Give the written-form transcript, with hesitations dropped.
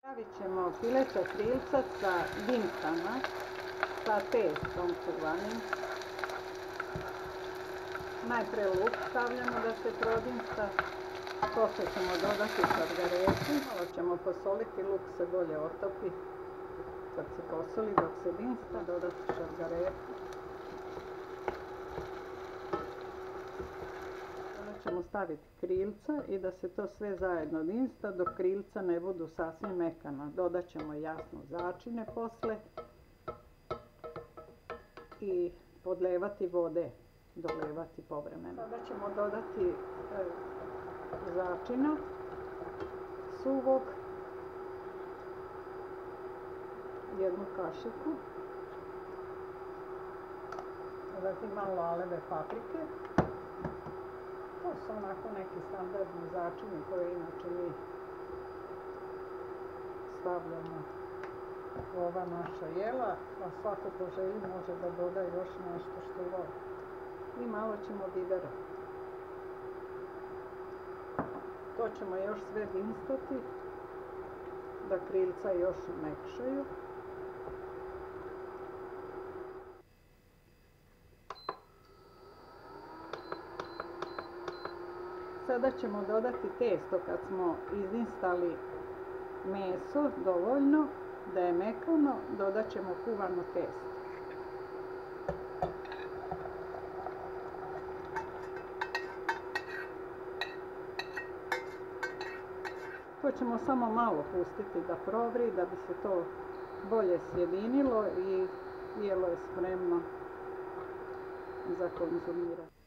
Stavit ćemo fileto krilca sa dimcama, sa testom kuvanim. Najprije luk stavljamo da se prodimca, poslije ćemo dodati šargarepu, malo ćemo posoliti, luk se bolje otopi kad se posoli dok se dimsta, dodati šargarepu. Onda ćemo staviti krilca i da se to sve zajedno dimsta dok krilca ne budu sasvim mekana. Dodat ćemo jasno začine posle i podlevati vode, dolevati povremeno. Sada ćemo dodati začina suvog, jednu kašiku, zatim malo aleve paprike. To su onako neki standardni začini koje inače mi stavljamo u ova naša jela, a svako ko želi može da doda još nešto što voli. I malo ćemo bibera. To ćemo još sve dimstati da krilca još mekšaju. Sada ćemo dodati testo kad smo izdimstali meso dovoljno da je mekano, dodat ćemo kuvano testo. To ćemo samo malo pustiti da provri da bi se to bolje sjedinilo i jelo je spremno za konzumiranje.